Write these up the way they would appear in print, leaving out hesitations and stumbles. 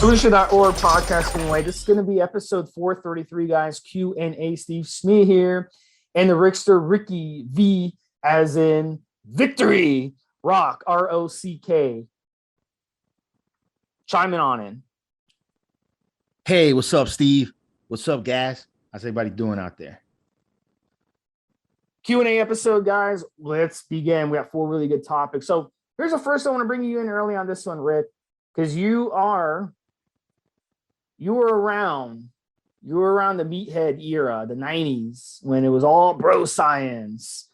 Evolutionary podcasting way. This is going to be episode 433, guys. Q&A. Stevesmi here, and the Rickster Ricky V, as in victory. Rock ROCK. Chiming on in. Hey, what's up, Steve? What's up, guys? How's everybody doing out there? Q&A episode, guys. Let's begin. We got 4 really good topics. So here's the first. I want to bring you in early on this one, Rick, because you were around the meathead era, the 90s, when it was all bro science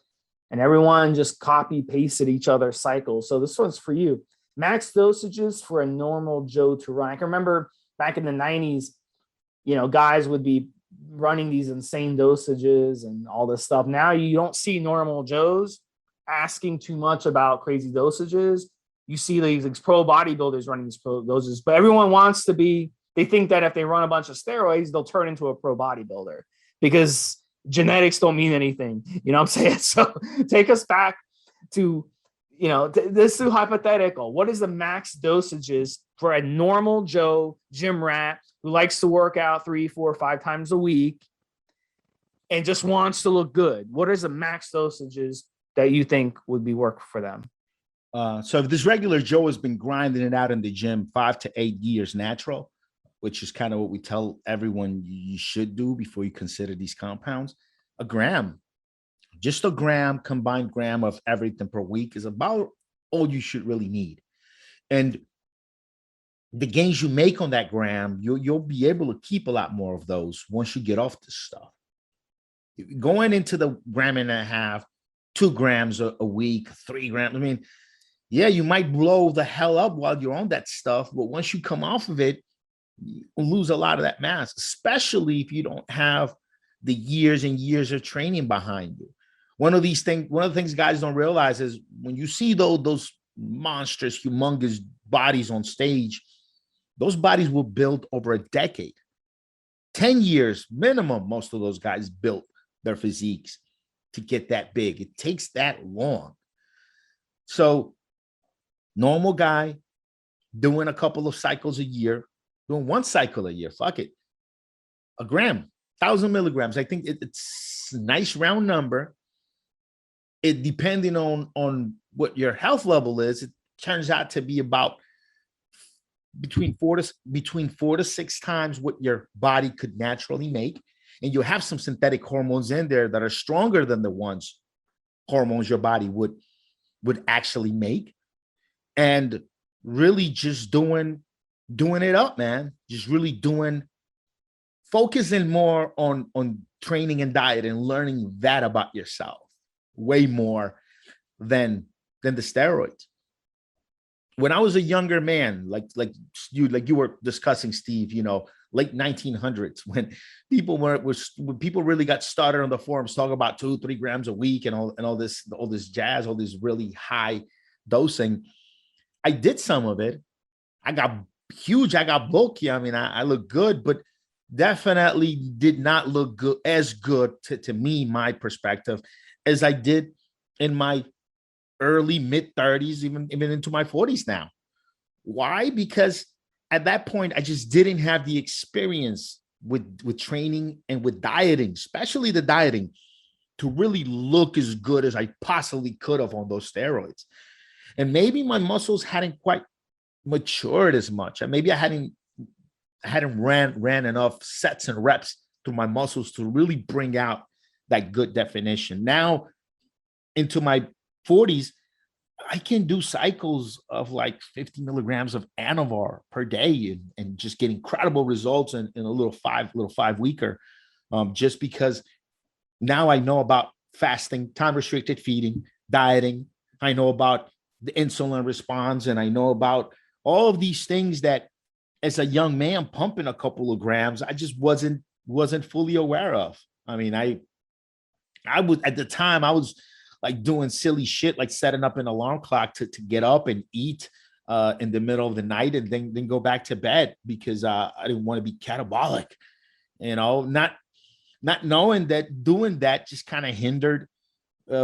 and everyone just copy pasted each other's cycles. So this one's for you. Max dosages for a normal Joe to run. I can remember back in the 90s, guys would be running these insane dosages and all this stuff. Now you don't see normal Joes asking too much about crazy dosages. You see these pro bodybuilders running these pro dosages, but everyone wants to be. They think that if they run a bunch of steroids, they'll turn into a pro bodybuilder because genetics don't mean anything. You know what I'm saying? So take us back to, this is hypothetical. What is the max dosages for a normal Joe gym rat who likes to work out 3, 4, 5 times a week and just wants to look good? What is the max dosages that you think would be work for them? So if this regular Joe has been grinding it out in the gym 5 to 8 years natural, which is kind of what we tell everyone you should do before you consider these compounds, a gram, just a combined gram of everything per week is about all you should really need. And the gains you make on that gram, you'll be able to keep a lot more of those once you get off this stuff. Going into the 1.5 grams, 2 grams a week, 3 grams, yeah, you might blow the hell up while you're on that stuff, but once you come off of it, you lose a lot of that mass, especially if you don't have the years and years of training behind you. One of the things guys don't realize is when you see those monstrous, humongous bodies on stage, those bodies were built over a decade, 10 years minimum. Most of those guys built their physiques to get that big. It takes that long. So normal guy doing a couple of cycles a year, doing 1 cycle a year, fuck it. A gram, 1,000 milligrams. I think it's a nice round number. It depending on what your health level is, it turns out to be about between 4 to 6 times what your body could naturally make. And you'll have some synthetic hormones in there that are stronger than the hormones your body would actually make. And really just doing it up, man. Just really focusing more on training and diet and learning that about yourself way more than the steroids. When I was a younger man, like you were discussing, Steve, late 1900s, when people really got started on the forums talking about 2-3 grams a week and all this jazz, all this really high dosing. I did some of it. I got huge. I got bulky. I look good, but definitely did not look good to me, my perspective, as I did in my early mid 30s, even into my 40s now. Why? Because at that point, I just didn't have the experience with training and with dieting, especially the dieting, to really look as good as I possibly could have on those steroids. And maybe my muscles hadn't quite matured as much. And maybe I hadn't ran enough sets and reps through my muscles to really bring out that good definition. Now, into my 40s, I can do cycles of like 50 milligrams of Anavar per day and just get incredible results in a little 5-weeker, just because now I know about fasting, time-restricted feeding, dieting. I know about the insulin response, and I know about all of these things that as a young man pumping a couple of grams, I just wasn't fully aware of. I was, at the time, I was like doing silly shit, like setting up an alarm clock to get up and eat in the middle of the night and then go back to bed because I didn't want to be catabolic, not knowing that doing that just kind of hindered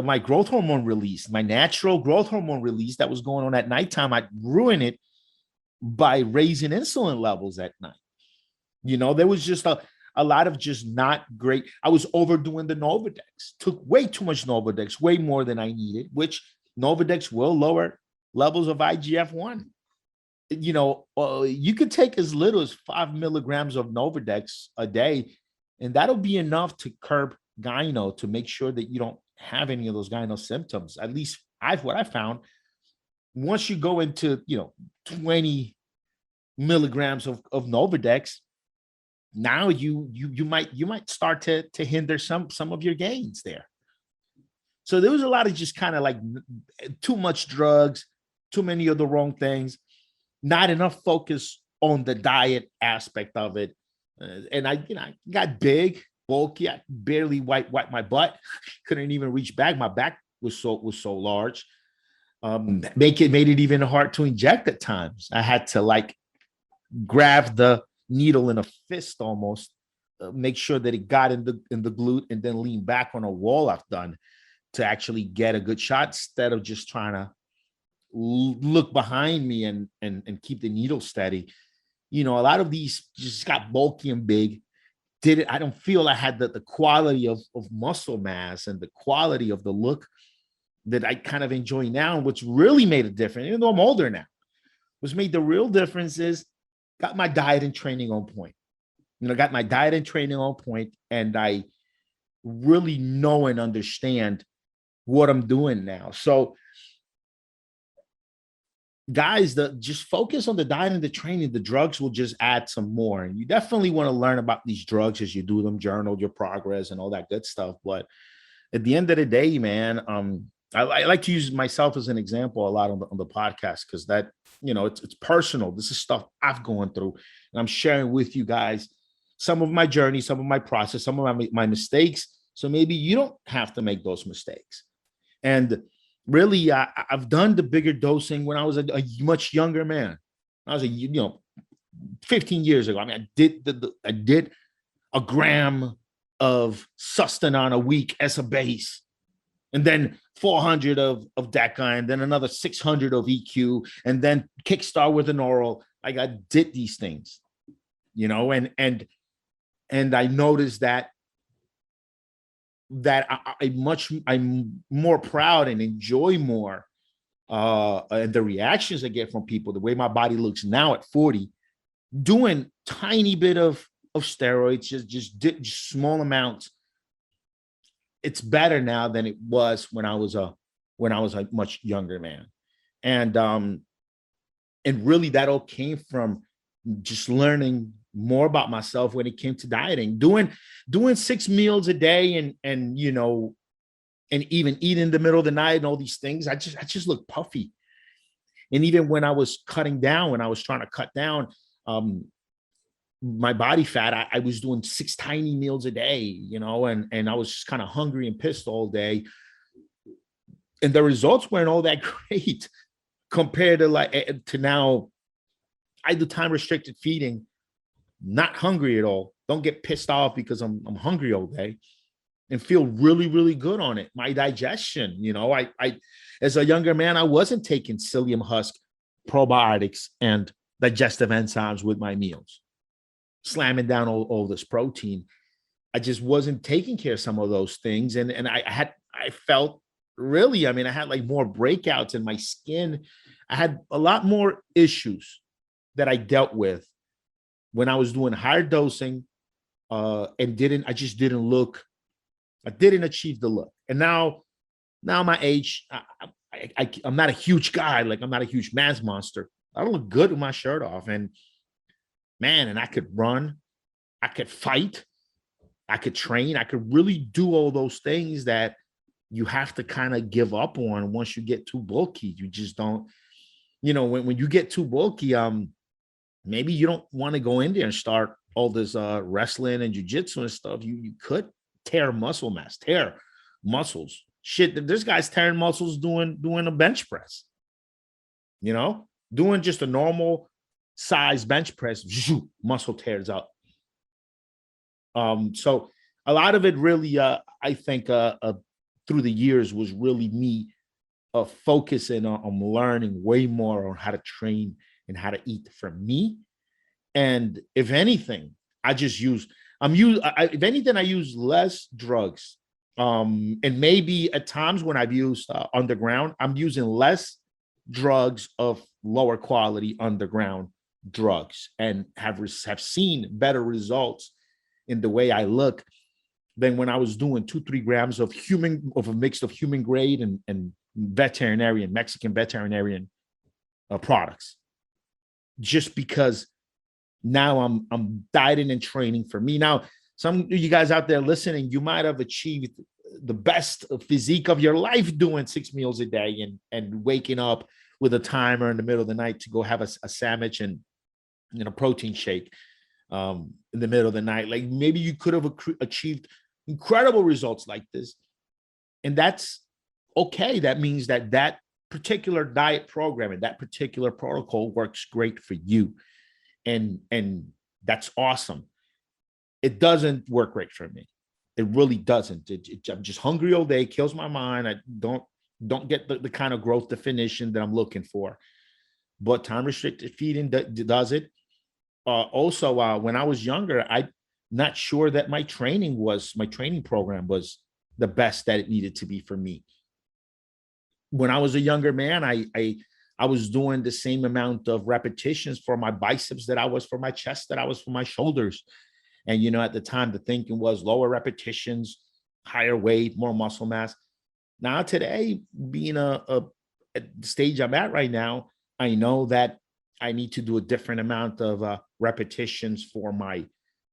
my growth hormone release, my natural growth hormone release that was going on at nighttime. I'd ruin it by raising insulin levels at night. There was just a lot of just not great. I was overdoing the Novadex, took way too much Novadex, way more than I needed, which Novadex will lower levels of IGF-1. You could take as little as 5 milligrams of Novadex a day, and that'll be enough to curb gyno, to make sure that you don't have any of those gyno symptoms. At least what I found, once you go into 20 milligrams of Novadex, now you might start to hinder some of your gains there. So there was a lot of just kind of like too much drugs, too many of the wrong things, not enough focus on the diet aspect of it. And I got big, bulky. I barely wipe my butt. Couldn't even reach back. My back was so large. Made it even hard to inject at times. I had to like grab the needle in a fist almost, make sure that it got in the glute, and then lean back on a wall I've done to actually get a good shot, instead of just trying to look behind me and keep the needle steady. A lot of these just got bulky and big. I don't feel I had the quality of muscle mass and the quality of the look that I kind of enjoy now. And what's really made a difference, even though I'm older now, what's made the real difference is got my diet and training on point. Got my diet and training on point, and I really know and understand what I'm doing now. So guys, just focus on the diet and the training. The drugs will just add some more. And you definitely want to learn about these drugs as you do them, journal your progress and all that good stuff. But at the end of the day, man, I like to use myself as an example a lot on the podcast, because that, it's personal. This is stuff I've gone through, and I'm sharing with you guys some of my journey, some of my process, some of my mistakes. So maybe you don't have to make those mistakes. And really, I've done the bigger dosing when I was a much younger man. I was 15 years ago. I mean, I did a gram of Sustanon a week as a base, and then 400 of DECA, and then another 600 of EQ, and then kickstart with an oral. Like, I did these things, and I noticed that I'm more proud and enjoy more and the reactions I get from people, the way my body looks now at 40, doing tiny bit of steroids, just small amounts. It's better now than it was when I was a much younger man. And really that all came from just learning more about myself when it came to dieting, doing 6 meals a day, and even eating in the middle of the night and all these things. I just look puffy. And even when I was cutting down, when I was trying to cut down my body fat, I was doing 6 tiny meals a day, and I was just kind of hungry and pissed all day. And the results weren't all that great compared to now. I do time restricted feeding, not hungry at all. Don't get pissed off because I'm hungry all day, and feel really, really good on it. My digestion, I as a younger man, I wasn't taking psyllium husk probiotics and digestive enzymes with my meals, slamming down all this protein. I just wasn't taking care of some of those things. And I felt really, I had like more breakouts in my skin. I had a lot more issues that I dealt with when I was doing higher dosing, and I didn't achieve the look. And now my age, I'm not a huge guy. Like, I'm not a huge man's monster. I don't look good with my shirt off. And man, and I could run, I could fight, I could train, I could really do all those things that you have to kind of give up on once you get too bulky. You just don't, when you get too bulky, maybe you don't want to go in there and start all this wrestling and jiu-jitsu and stuff. You could tear muscle mass, tear muscles. Shit, there's guys tearing muscles doing a bench press. Doing just a normal size bench press, muscle tears up. So a lot of it really, I think, through the years was really me focusing on learning way more on how to train and how to eat for me. And if anything, if anything, I use less drugs. And maybe at times when I've used underground, I'm using less drugs of lower quality underground drugs, and have seen better results in the way I look than when I was doing 2-3 grams of a mix of human grade and Mexican veterinarian products. Just because now I'm dieting and training for me. Now, some of you guys out there listening, you might have achieved the best physique of your life doing 6 meals a day and waking up with a timer in the middle of the night to go have a sandwich and a protein shake in the middle of the night. Like, maybe you could have achieved incredible results like this, and that's okay. That means that particular diet program and that particular protocol works great for you, and that's awesome. It doesn't work great for me. It really doesn't. I'm just hungry all day, kills my mind. I don't get the kind of growth definition that I'm looking for. But time restricted feeding does it. Also, when I was younger, I'm not sure that my training program was the best that it needed to be for me. When I was a younger man, I was doing the same amount of repetitions for my biceps that I was for my chest, that I was for my shoulders. And, at the time, the thinking was lower repetitions, higher weight, more muscle mass. Now, today, being at the stage I'm at right now, I know that I need to do a different amount of repetitions for my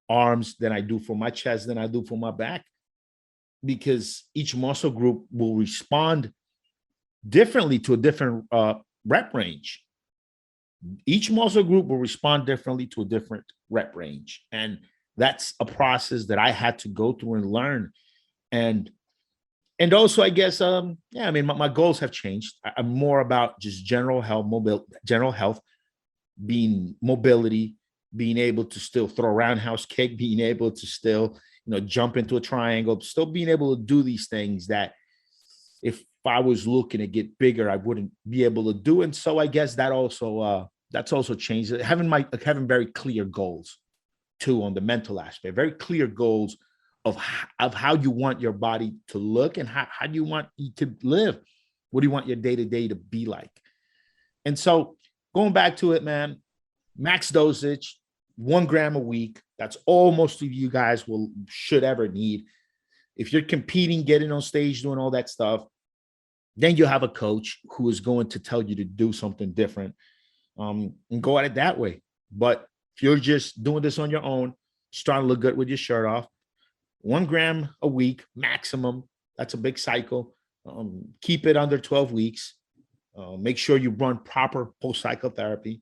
arms than I do for my chest, than I do for my back, because each muscle group will respond differently to a different rep range. Each muscle group will respond differently to a different rep range. And that's a process that I had to go through and learn. And also, I guess, my goals have changed. I'm more about just general health, being mobility, being able to still throw a roundhouse kick, being able to still, jump into a triangle, still being able to do these things that if I was looking to get bigger, I wouldn't be able to do. And so I guess that's also changed. Having very clear goals too, on the mental aspect, very clear goals of how you want your body to look and how do you want you to live. What do you want your day-to-day to be like? And so going back to it, man, max dosage, 1 gram a week. That's all most of you guys should ever need. If you're competing, getting on stage, doing all that stuff, then you have a coach who is going to tell you to do something different, and go at it that way. But if you're just doing this on your own, just trying to look good with your shirt off, 1 gram a week maximum. That's a big cycle. Keep it under 12 weeks. Make sure you run proper post-cycle therapy,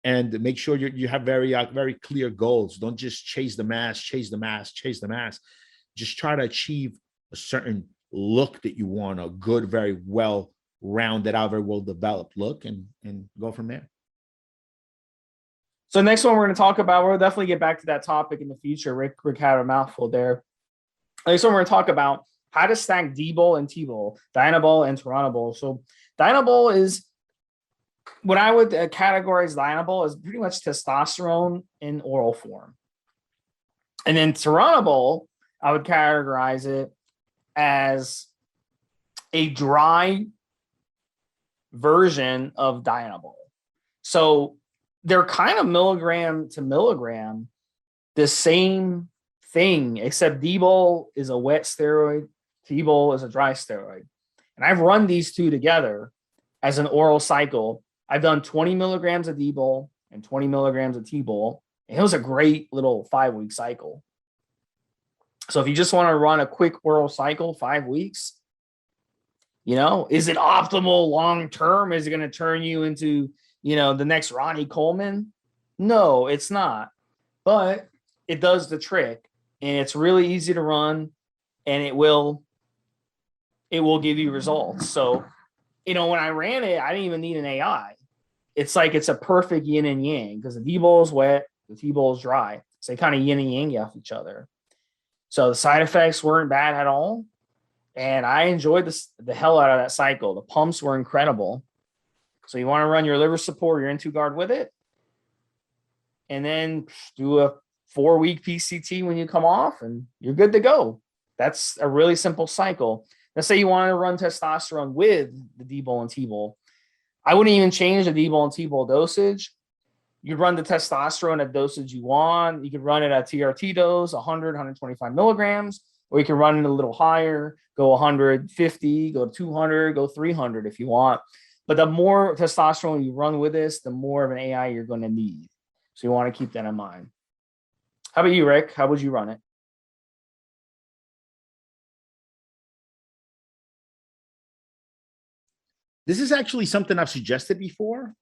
and make sure you have very clear goals. Don't just chase the mass. Just try to achieve a certain look that you want, a good, very well-rounded out, very well-developed look, and go from there. So next one we're going to talk about, we'll definitely get back to that topic in the future. Rick had a mouthful there. Next one we're going to talk about how to stack dbol and tbol, Dianabol and Turinabol. So Dianabol is what I would categorize Dianabol as pretty much testosterone in oral form. And then Turinabol, I would categorize it as a dry version of Dianabol. So they're kind of milligram to milligram, the same thing, except dbol is a wet steroid, tbol is a dry steroid. And I've run these two together as an oral cycle. I've done 20 milligrams of dbol and 20 milligrams of tbol, and it was a great little 5-week cycle. So if you just want to run a quick oral cycle, 5 weeks, is it optimal long term? Is it going to turn you into the next Ronnie Coleman? No, it's not. But it does the trick, and it's really easy to run, and it will give you results. So, when I ran it, I didn't even need an AI. It's like it's a perfect yin and yang, because the dbol is wet, the tbol is dry. So they kind of yin and yang off each other. So the side effects weren't bad at all, and I enjoyed the hell out of that cycle. The pumps were incredible. So you want to run your liver support, your N2 guard with it, and then do a 4-week PCT when you come off, and you're good to go. That's a really simple cycle. Let's say you want to run testosterone with the dbol and tbol. I wouldn't even change the dbol and tbol dosage. You run the testosterone at dosage you want. You could run it at TRT dose, 100, 125 milligrams, or you can run it a little higher, go 150, go 200, go 300 if you want. But the more testosterone you run with this, the more of an AI you're going to need. So you want to keep that in mind. How about you, Rick? How would you run it? This is actually something I've suggested before.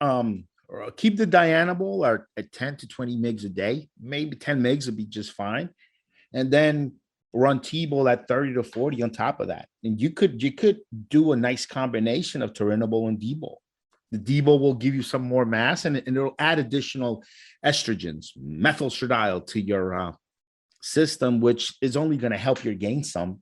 Keep the Dianabol at 10 to 20 mgs a day. Maybe 10 mgs would be just fine. And then run tbol at 30 to 40 on top of that. And you could do a nice combination of Turinabol and dbol. The dbol will give you some more mass, and it'll add additional estrogens, methylstradiol, to your system, which is only going to help you gain some.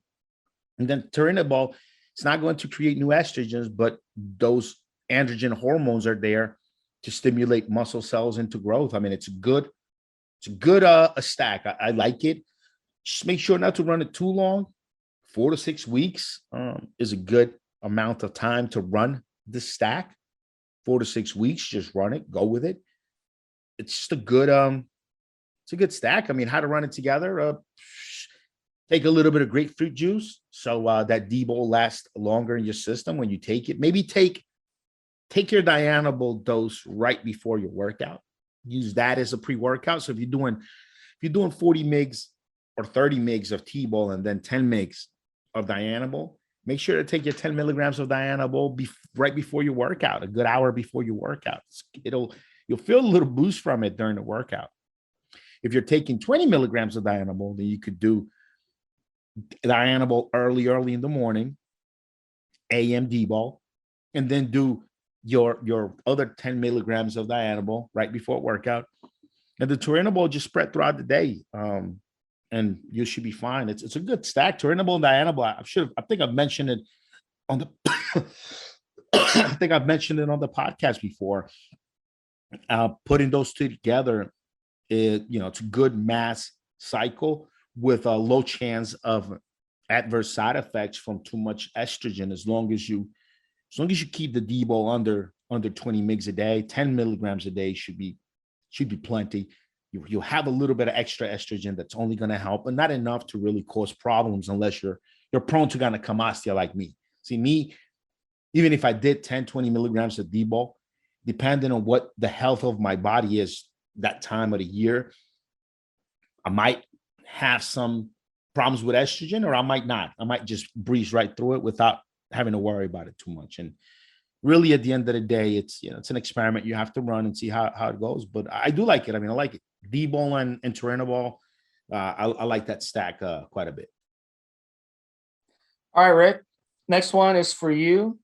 And then Turinabol, it's not going to create new estrogens, but those androgen hormones are there to stimulate muscle cells into growth. I mean, it's a good a stack. I like it. Just make sure not to run it too long. 4 to 6 weeks is a good amount of time to run this stack. 4 to 6 weeks, just run it, go with it. It's just a good stack. I mean, how to run it together? Take a little bit of grapefruit juice so that dbol lasts longer in your system when you take it. Maybe take your Dianabol dose right before your workout. Use that as a pre-workout. So if you're doing 40 mgs or 30 mgs of tbol and then 10 mgs of Dianabol, make sure to take your 10 milligrams of Dianabol right before your workout, a good hour before your workout. You'll feel a little boost from it during the workout. If you're taking 20 milligrams of Dianabol, then you could do Dianabol early in the morning, AM dbol, and then do your other 10 milligrams of Dianabol right before workout. And the Turinabol just spread throughout the day. And you should be fine. It's a good stack. Turinabol and Dianabol. I think I've mentioned it on the I think I've mentioned it on the podcast before. Putting those two together, it's a good mass cycle with a low chance of adverse side effects from too much estrogen, as long as you keep the dbol under 20 mgs a day. 10 milligrams a day should be plenty. You'll have a little bit of extra estrogen that's only going to help, but not enough to really cause problems unless you're prone to gynecomastia like me. See, me, even if I did 10, 20 milligrams of dbol, depending on what the health of my body is that time of the year, I might have some problems with estrogen, or I might not. I might just breeze right through it without having to worry about it too much. And really, at the end of the day, it's an experiment you have to run and see how it goes. But I do like it. I mean, I like it. dbol and Turinabol. I like that stack quite a bit. All right, Rick. Next one is for you.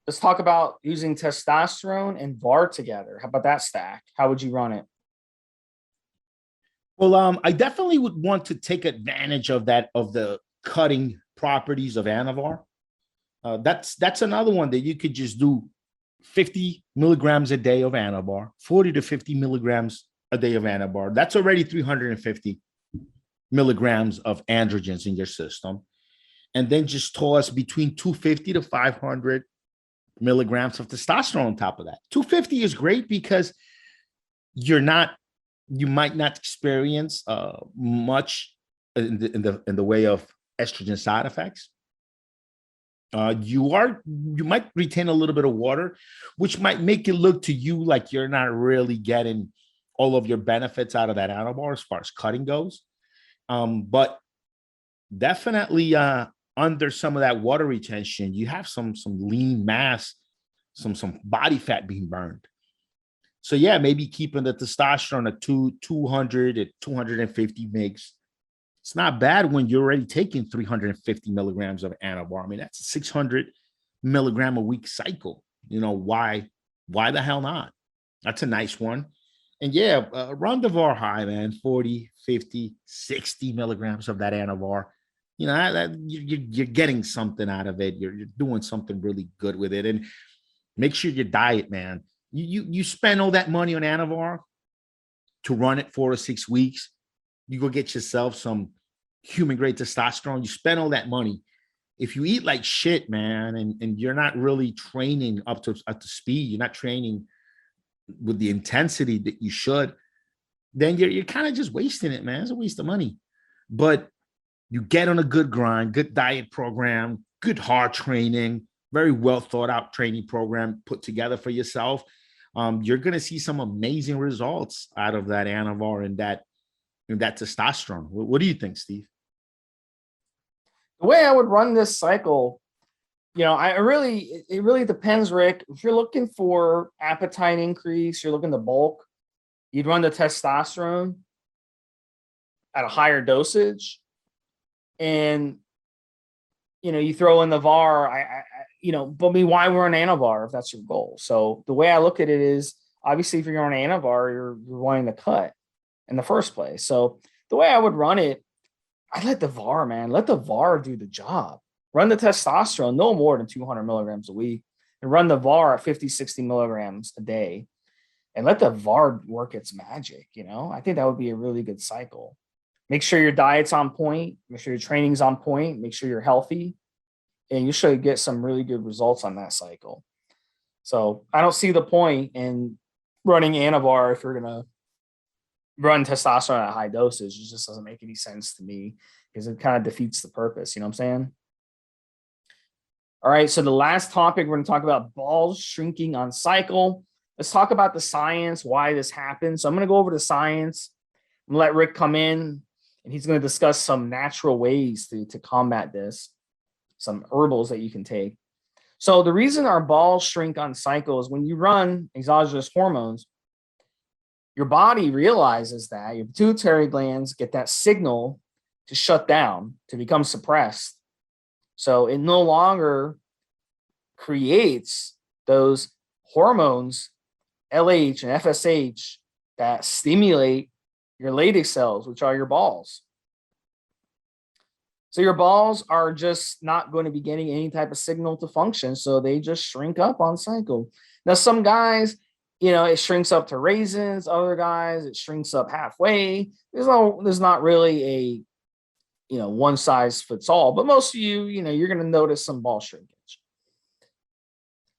Let's talk about using testosterone and VAR together. How about that stack? How would you run it? Well, I definitely would want to take advantage of the cutting properties of Anavar. That's another one that you could just do 50 milligrams a day of Anavar, 40 to 50 milligrams a day of Anavar. That's already 350 milligrams of androgens in your system. And then just toss between 250 to 500 milligrams of testosterone on top of that. 250 is great because you might not experience much in the way of estrogen side effects. You might retain a little bit of water, which might make it look to you like you're not really getting all of your benefits out of that Anavar as far as cutting goes. But definitely under some of that water retention, you have some lean mass, some body fat being burned. So yeah, maybe keeping the testosterone at 200 to 250 mgs. It's not bad when you're already taking 350 milligrams of Anavar. I mean, that's a 600 milligram a week cycle. Why the hell not? That's a nice one. And yeah, run the VAR high, man, 40, 50, 60 milligrams of that Anavar. You're getting something out of it. You're doing something really good with it. And Make sure your diet, man. You spend all that money on Anavar to run it 4 to 6 weeks. You go get yourself some human grade testosterone. You spend all that money. If you eat like shit, man, and you're not really training up to speed, you're not training with the intensity that you should, then you're kind of just wasting it, man. It's a waste of money. But you get on a good grind, good diet program, good hard training, very well thought out training program put together for yourself. You're going to see some amazing results out of that Anavar and that testosterone. What do you think, Steve? The way I would run this cycle, it really depends, Rick. If you're looking for appetite increase, you're looking to bulk, you'd run the testosterone at a higher dosage, and you throw in the VAR. But why run Anavar if that's your goal? So the way I look at it is, obviously, if you're on Anavar, you're wanting to cut in the first place. So the way I would run it, I'd let the VAR do the job. Run the testosterone no more than 200 milligrams a week, and run the VAR at 50, 60 milligrams a day, and let the VAR work its magic. I think that would be a really good cycle. Make sure your diet's on point. Make sure your training's on point. Make sure you're healthy, and you should get some really good results on that cycle. So I don't see the point in running Anavar if you're going to run testosterone at high dosage. It just doesn't make any sense to me, because it kind of defeats the purpose. You know what I'm saying? All right. So the last topic, we're going to talk about balls shrinking on cycle. Let's talk about the science, why this happens. So I'm going to go over the science. I'm going to let Rick come in, and he's going to discuss some natural ways to combat this, some herbals that you can take. So the reason our balls shrink on cycle is when you run exogenous hormones, your body realizes that your pituitary glands get that signal to shut down, to become suppressed. So it no longer creates those hormones, LH and FSH, that stimulate your Leydig cells, which are your balls. So your balls are just not going to be getting any type of signal to function. So they just shrink up on cycle. Now, some guys, it shrinks up to raisins. Other guys, it shrinks up halfway. There's not really a, one size fits all, but most of you, you're going to notice some ball shrinkage.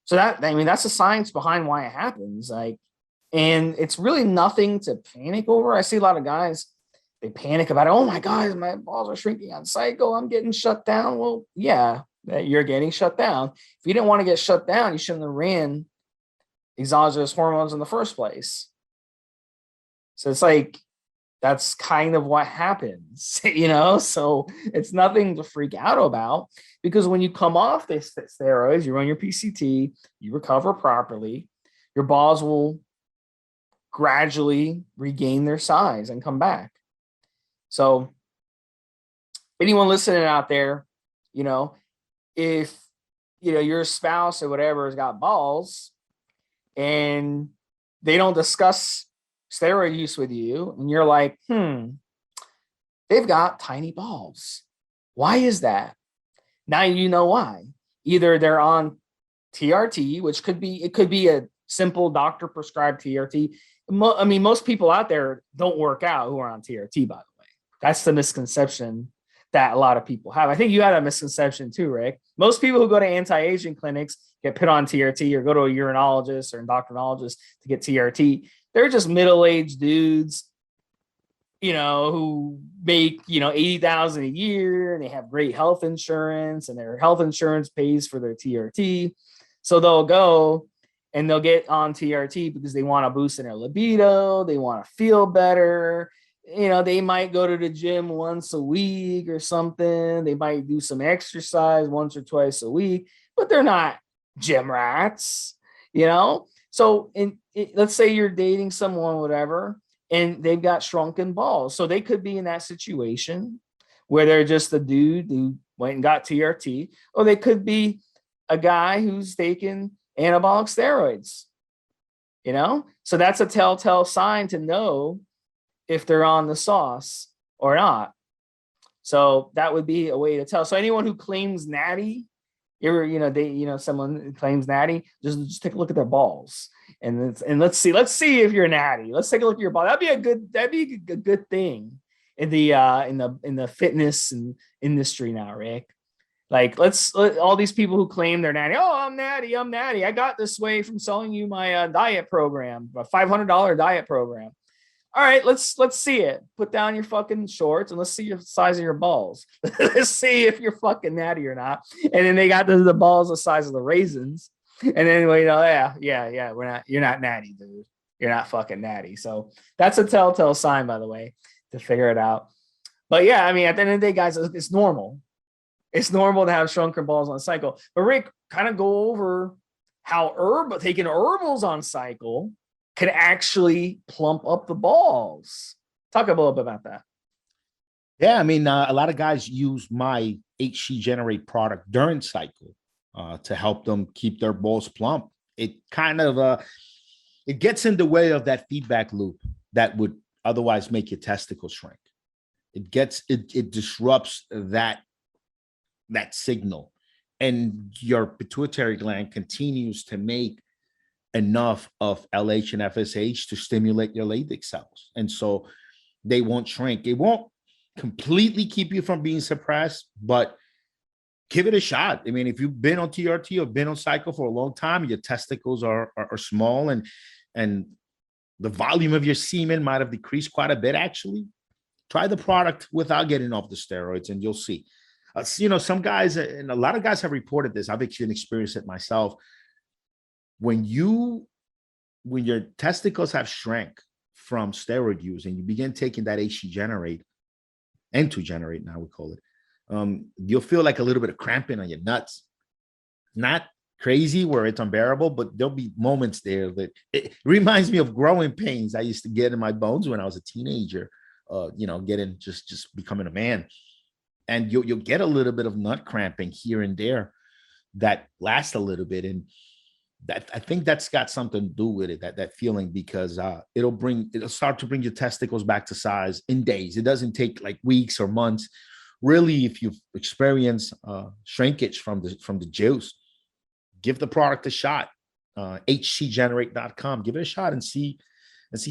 So that's the science behind why it happens. And it's really nothing to panic over. I see a lot of guys, they panic about it. Oh my God, my balls are shrinking on cycle. I'm getting shut down. Well, yeah, you're getting shut down. If you didn't want to get shut down, you shouldn't have ran exogenous hormones in the first place. So it's that's kind of what happens, so it's nothing to freak out about, because when you come off the steroids, you run your PCT, you recover properly, your balls will gradually regain their size and come back. So anyone listening out there, if, your spouse or whatever has got balls and they don't discuss steroid use with you, and you're like, they've got tiny balls. Why is that? Now you know why. Either they're on TRT, which could be a simple doctor prescribed TRT. Most people out there don't work out who are on TRT, by the way. That's the misconception that a lot of people have. I think you had a misconception too, Rick. Most people who go to anti-aging clinics get put on TRT, or go to a uronologist or endocrinologist to get TRT. They're just middle-aged dudes, who make, $80,000 a year, and they have great health insurance, and their health insurance pays for their TRT. So they'll go and they'll get on TRT because they want to boost in their libido. They want to feel better. They might go to the gym once a week or something. They might do some exercise once or twice a week, but they're not gym rats, So let's say you're dating someone, whatever, and they've got shrunken balls. So they could be in that situation where they're just a dude who went and got TRT, or they could be a guy who's taking anabolic steroids, So that's a telltale sign to know if they're on the sauce or not. So that would be a way to tell. So anyone who claims natty someone claims natty, just take a look at their balls, and let's see if you're natty. Let's take a look at your ball. That'd be a good thing in the fitness and industry now, Rick. Like, let all these people who claim they're natty. Oh, I'm natty. I got this way from selling you my diet program, a $500 diet program. All right, let's see it. Put down your fucking shorts and let's see your size of your balls. Let's see if you're fucking natty or not. And then they got the balls the size of the raisins. And then you're not natty, dude. You're not fucking natty. So that's a telltale sign, by the way, to figure it out. But yeah, I mean, at the end of the day, guys, it's normal. It's normal to have shrunken balls on cycle. But Rick, kind of go over how taking herbals on cycle can actually plump up the balls. Talk a little bit about that. Yeah, I mean, a lot of guys use my HC Generate product during cycle to help them keep their balls plump. It kind of it gets in the way of that feedback loop that would otherwise make your testicles shrink. It disrupts that signal, and your pituitary gland continues to make enough of LH and FSH to stimulate your Leydig cells. And so they won't shrink. It won't completely keep you from being suppressed, but give it a shot. I mean, if you've been on TRT or been on cycle for a long time, your testicles are small and the volume of your semen might have decreased quite a bit, actually. Try the product without getting off the steroids and you'll see. Some guys, and a lot of guys have reported this. I've actually experienced it myself. When your testicles have shrank from steroid use and you begin taking that HC Generate, N2 Generate now we call it, you'll feel like a little bit of cramping on your nuts. Not crazy where it's unbearable, but there'll be moments there that it reminds me of growing pains I used to get in my bones when I was a teenager, getting just becoming a man. And you'll get a little bit of nut cramping here and there that lasts a little bit. And that, I think that's got something to do with it, that feeling, because it'll start to bring your testicles back to size in days. It doesn't take like weeks or months. Really, if you've experienced shrinkage from the juice, give the product a shot. HCGenerate.com. Give it a shot and see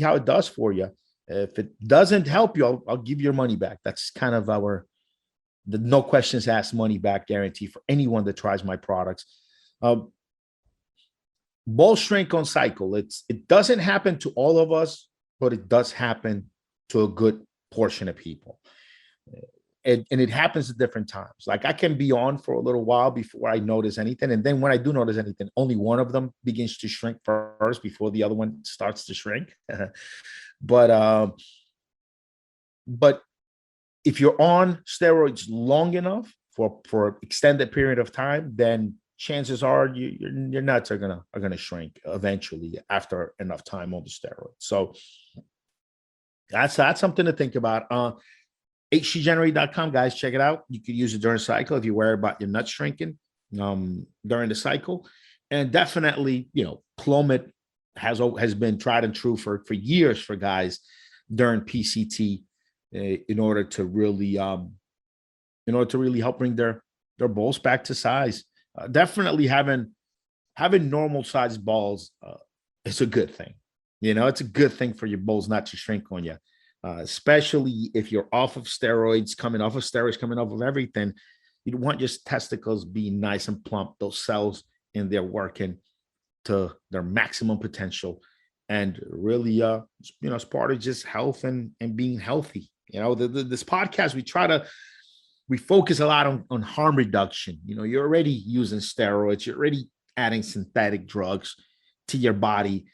how it does for you. If it doesn't help you, I'll give your money back. That's kind of the no questions asked money back guarantee for anyone that tries my products. Ball shrink on cycle. It doesn't happen to all of us, but it does happen to a good portion of people. And it happens at different times. Like I can be on for a little while before I notice anything. And then when I do notice anything, only one of them begins to shrink first before the other one starts to shrink. But if you're on steroids long enough for extended period of time, then chances are your nuts are gonna shrink eventually after enough time on the steroid. So that's something to think about. HCGenerate.com, guys, check it out. You could use it during cycle if you worry about your nuts shrinking during the cycle. And definitely, Clomid has been tried and true for years for guys during PCT in order to really help bring their balls back to size. Definitely having normal sized balls is a good thing. It's a good thing for your balls not to shrink on you, especially if you're off of steroids, coming off of everything. You want your testicles being nice and plump, those cells in there working to their maximum potential, and really, as part of just health and being healthy. This podcast, we focus a lot on harm reduction. You're already using steroids, you're already adding synthetic drugs to your body.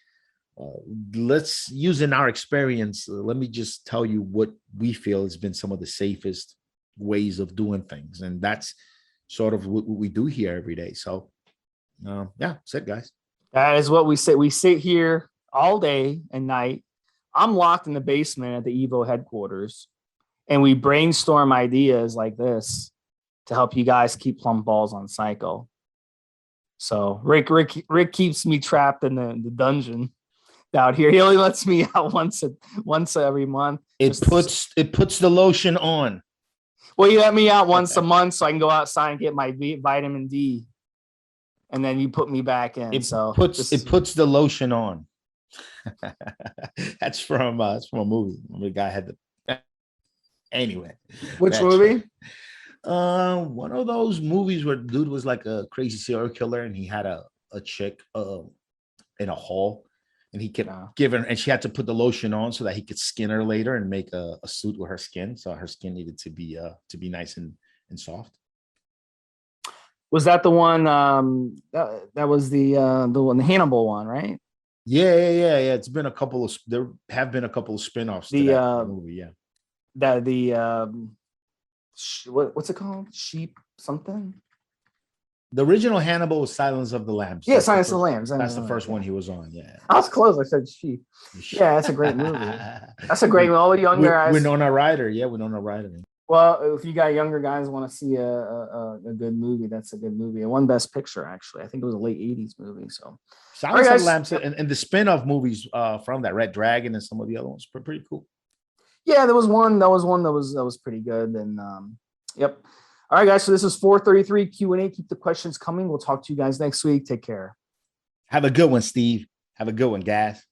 Let's use in our experience. Let me just tell you what we feel has been some of the safest ways of doing things. And that's sort of what we do here every day. So that's it, guys. That is what we say. We sit here all day and night. I'm locked in the basement at the Evo headquarters, and we brainstorm ideas like this to help you guys keep plump balls on cycle. So Rick keeps me trapped in the dungeon out here. He only lets me out once every month. It puts the lotion on. Well, you let me out once a month so I can go outside and get my vitamin D. and then you put me back in. It puts the lotion on. That's from a movie. The guy had the anyway. Which movie? One of those movies where the dude was like a crazy serial killer, and he had a chick in a hall, and he kept giving, and she had to put the lotion on so that he could skin her later and make a suit with her skin. So her skin needed to be nice and soft. Was that the one? That was the one, the Hannibal one, right? Yeah. It's been there have been a couple of spin-offs to that movie. Yeah. What's it called? Sheep something? The original Hannibal was Silence of the Lambs. Yeah, Silence of the Lambs. That's the first one he was on. Yeah. I was close. I said sheep. Yeah, that's a great movie. That's a great one. All the younger guys. Winona Ryder. Yeah, Winona Ryder. Well, if you got younger guys want to see a good movie, that's a good movie. It won Best Picture, actually. I think it was a late 80s movie. So Silence of the Lambs and the spin-off movies from that, Red Dragon and some of the other ones were pretty cool. Yeah, there was one that was pretty good. And yep. All right, guys. So this is 433 Q&A. Keep the questions coming. We'll talk to you guys next week. Take care. Have a good one, Steve. Have a good one, guys.